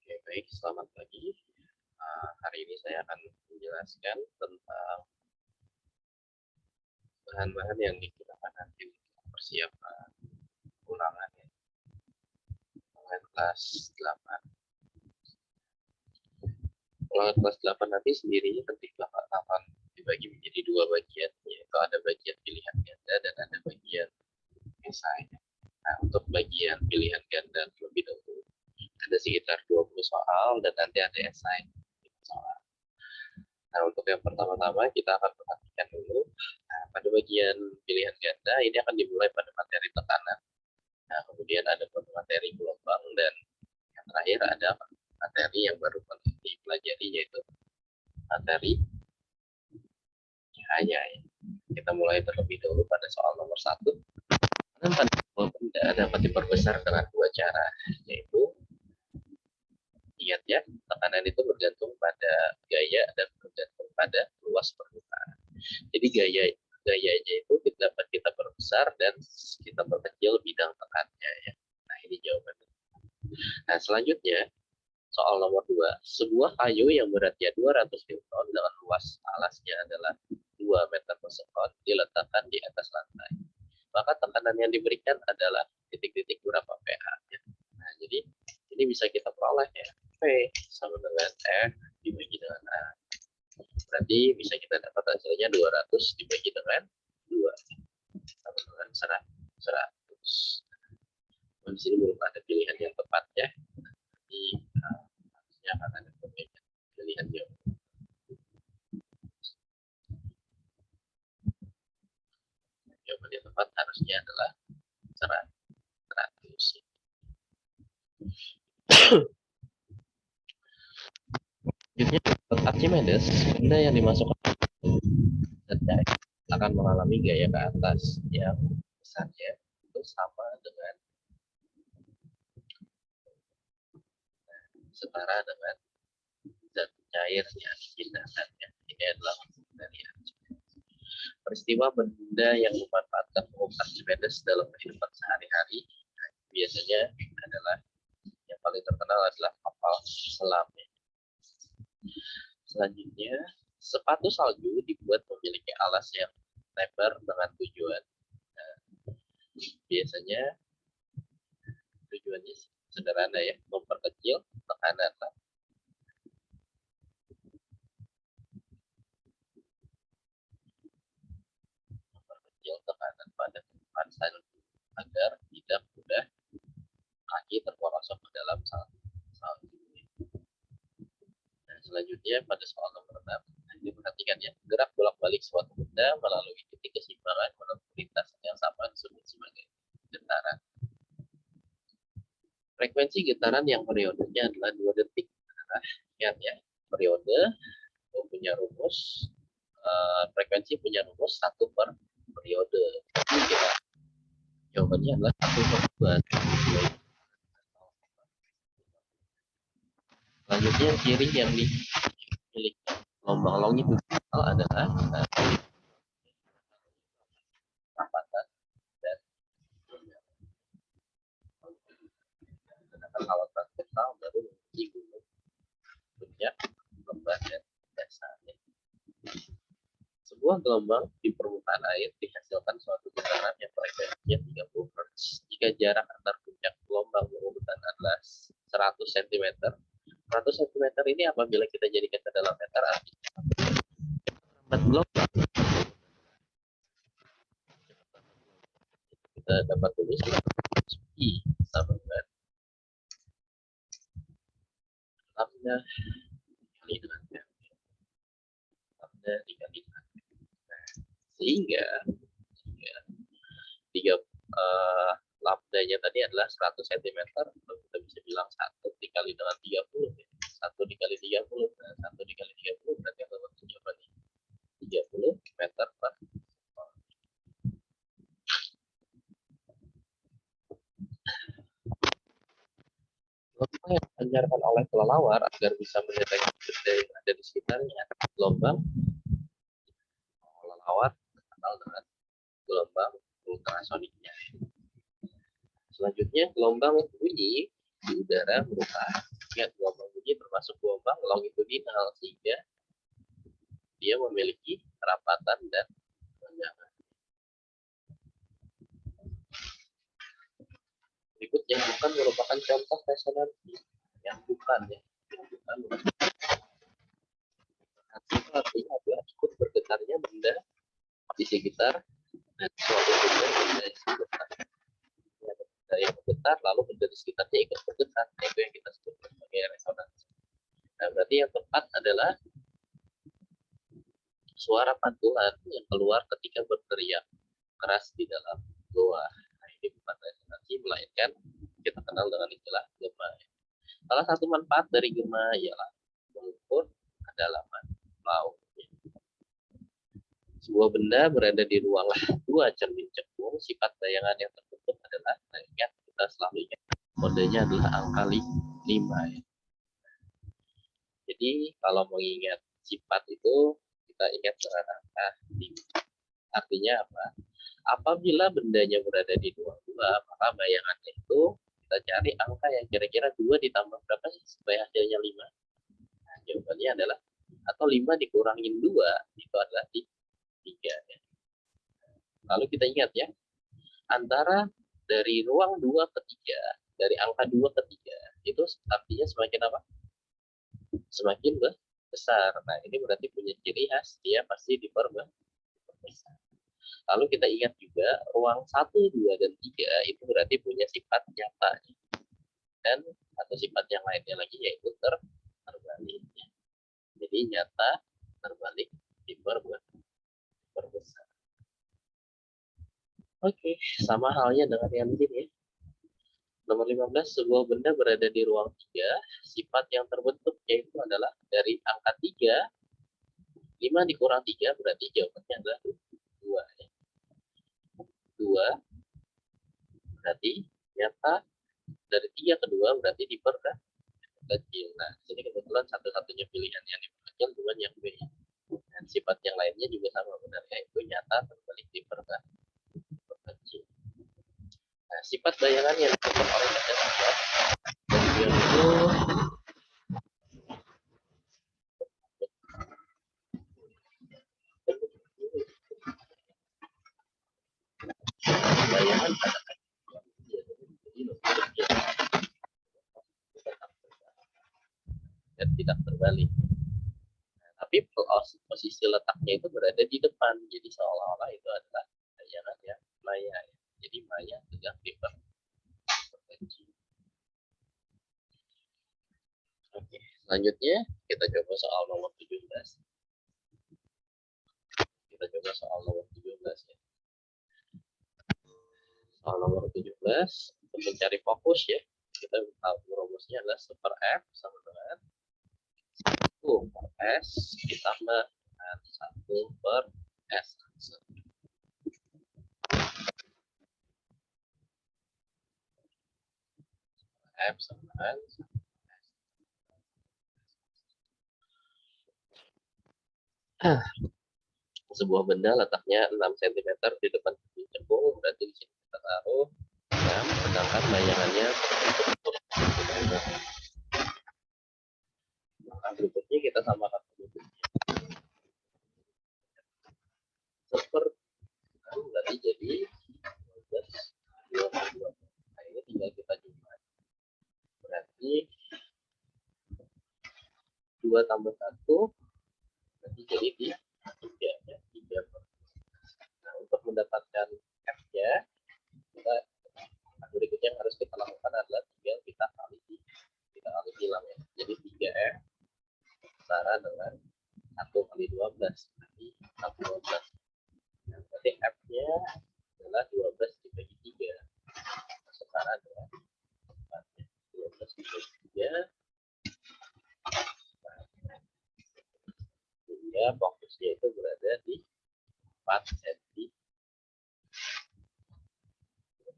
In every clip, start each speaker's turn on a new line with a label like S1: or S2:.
S1: Oke, baik, selamat pagi. Hari ini saya akan menjelaskan tentang bahan-bahan yang digunakan nanti untuk persiapan ulangan ya, ulangan kelas 8. Ulangan kelas 8 nanti sendirinya nanti akan dibagi menjadi dua bagian, yaitu ada bagian pilihan ganda dan ada bagian esai. Nah, untuk bagian pilihan ganda terlebih dahulu ada sekitar 20 soal dan nanti ada esai soal. Nah, untuk yang pertama-tama kita akan perhatikan dulu. Nah, pada bagian pilihan ganda ini akan dimulai pada materi tekanan. Nah, kemudian ada pada materi gelombang dan yang terakhir ada materi yang baru dipelajari yaitu materi cahaya. Kita mulai terlebih dahulu pada soal nomor 1. Tekanan pada sebuah benda dapat diperbesar dengan dua cara, yaitu ingat ya, tekanan itu bergantung pada gaya dan bergantung pada luas permukaan. Jadi gayanya itu dapat kita perbesar dan kita perkecil bidang tekannya ya. Nah, ini jawabannya. Nah, selanjutnya soal nomor 2. Sebuah kayu yang beratnya 200 Newton dengan luas alasnya adalah 2 meter per sekon diletakkan di atas lantai. Maka tekanan yang diberikan adalah titik-titik berapa pH. Nah, jadi ini bisa kita peroleh ya. P sama dengan F dibagi dengan A. Berarti bisa kita dapat hasilnya 200 dibagi dengan 2 sama dengan 100. Di sini belum ada pilihan yang tepat ya. Jadi harusnya akan ada pilihan jawaban. Jawaban yang tepat harusnya adalah 100. Selanjutnya, menurut Archimedes, benda yang dimasukkan akan mengalami gaya ke atas yang besarnya itu sama dengan setara dengan zat cairnya pindahannya. Ini adalah dari Archimedes. Peristiwa benda yang memanfaatkan hukum Archimedes dalam kehidupan sehari-hari biasanya adalah yang paling terkenal adalah kapal selam. Selanjutnya, sepatu salju dibuat memiliki alas yang lebar dengan tujuan. Nah, biasanya tujuannya sederhana ya, memperkecil tekanan. Memperkecil tekanan pada permukaan salju agar tidak mudah kaki terperosok ke dalam salju. Nah, selanjutnya pada soal nomor 6, diperhatikan ya, gerak bolak-balik suatu benda melalui titik keseimbangan menempuh lintasan yang sama disebut sebagai getaran. Frekuensi getaran yang periodenya adalah 2 detik. Nah, ingat ya, periode punya rumus, frekuensi punya rumus 1 per periode. Jadi jawabannya adalah 1 per 2. Selanjutnya ciri yang dimiliki gelombang longitudinal adalah rapatan dan menggunakan alat transversal baru menguji gunung puncak, lembah dan dasarnya. Sebuah gelombang di permukaan air dihasilkan suatu getaran yang frekuensinya 30 Hz. Jika jarak antar puncak gelombang berurutan adalah 100 cm, 100 cm ini apabila kita jadikan ke dalam meter artinya lambat gelombang kita dapat tulis I sama dengan lambda dikali dengan M. Lambda dikali dengan M. Nah, sehingga lambdanya tadi adalah 100 cm, kita bisa bilang 1 dikali dengan 30 ya. 1 dikali 30, nah 1 dikali 30 berarti akan jawabannya 30 meter per sekon. Gelombang yang dipancarkan oleh kelelawar agar bisa mendeteksi benda yang ada di sekitarnya. Gelombang kelelawar terkenal dengan gelombang ultrasoniknya. Selanjutnya, gelombang bunyi di udara berupa gelombang gelombang longitudinal sehingga dia memiliki kerapatan dan panjangan. Berikutnya bukan merupakan contoh resonansi yang bukan ya, yang bukan itu artinya adalah ikut bergetarnya benda di sekitar dan suatu benda di sekitar. Benda yang bergetar lalu benda di sekitarnya ikut bergetar. Nah, itu yang kita sebut sebagai resonansi. Nah, berarti yang tepat adalah suara pantulan yang keluar ketika berteriak keras di dalam goa. Nah, ini bukan resonansi, melainkan kita kenal dengan istilah gema. Salah satu manfaat dari gema ialah mengukur kedalaman laut. Sebuah benda berada di ruang dua cermin cekung, sifat bayangan yang terbentuk adalah, nah ingat, kita selalu ingat, kodenya adalah angka 5. Ya. Jadi kalau mengingat sifat itu, kita ingat dengan angka 5. Artinya apa? Apabila bendanya berada di ruang 2, maka bayangannya itu kita cari angka yang kira-kira 2 ditambah berapa sih supaya hasilnya 5? Nah, jawabannya adalah, atau 5 dikurangin 2, itu adalah 3. Ya. Lalu kita ingat ya, antara dari ruang 2 ke 3, dari angka 2 ke 3, itu artinya semakin apa? Semakin besar. Nah, ini berarti punya ciri khas, dia pasti diperbesar. Lalu kita ingat juga, ruang 1, 2, dan 3 itu berarti punya sifat nyata. Dan atau sifat yang lainnya lagi yaitu terbalik. Jadi nyata, terbalik, diperbesar. Oke, sama halnya dengan yang di sini. Nomor 15, sebuah benda berada di ruang 3, sifat yang terbentuk yaitu adalah dari angka 3, 5 dikurang 3 berarti jawabannya adalah 2. 2 berarti nyata, dari 3 ke 2 berarti diperkecil. Nah, ini kebetulan satu-satunya pilihan yang diperkecil bukan yang B. Dan sifat yang lainnya juga sama benar, yaitu nyata, terbalik, diperkecil. Nah, sifat bayangan yang dibentuk oleh kaca sifat itu bayangan pada dan tidak terbalik. Tapi posisi letaknya itu berada di depan, jadi seolah-olah itu adalah bayangan yang maya. Jadi maya tidak diperkecil. Oke, selanjutnya kita coba soal nomor 17. Kita coba soal nomor 17 ya. Soal nomor 17 untuk mencari fokus ya. Kita tahu rumusnya adalah super F sama dengan 1 per S ditambah 1 per S. F sama dengan sebuah benda letaknya 6 cm di depan cekung, berarti di sini kita taruh 6, sedangkan bayangannya maka berikutnya kita samakan seperti berarti jadi 22. Nah, ini tinggal kita jumlah, berarti 2 tambah 1 berarti jadi 3 ya, 3. Nah, untuk mendapatkan F-nya, kita berikutnya yang harus kita lakukan adalah tinggal kita kali hilang ya. Jadi 3F setara dengan 1 kali 12 berarti 12. Nah, berarti F-nya adalah 12 dibagi 3 setara dengan 4. 12 dibagi 3 sehingga fokusnya itu berada di 4 cm.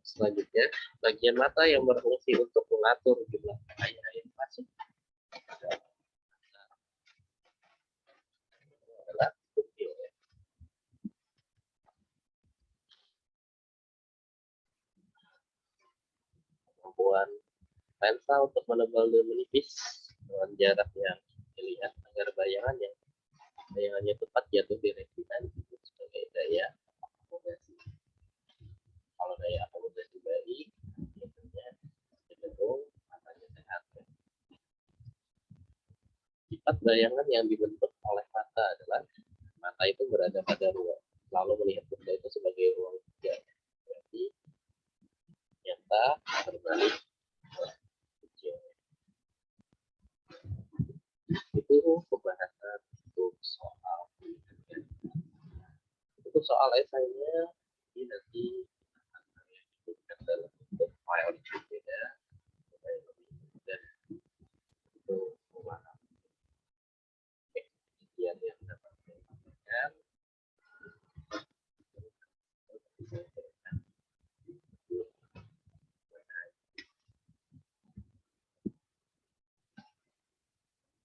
S1: Selanjutnya, bagian mata yang berfungsi untuk mengatur jumlah cahaya yang masuk adalah pupil. Ya. Kemampuan lensa untuk menebal dan menipis dengan jarak yang dilihat agar bayangannya tepat jatuh di retina disebut sebagai daya akomodasi. Kalau daya akomodasi baik, biasanya cenderung matanya sehat. Sifat bayangan yang dibentuk oleh mata adalah mata itu berada pada ruang, lalu melihat benda itu sebagai ruang tiga. Berarti nyata berbalik kecil. Itu pembahasan untuk soal untuk soal esainya ini nanti akan disebutkan dalam bentuk file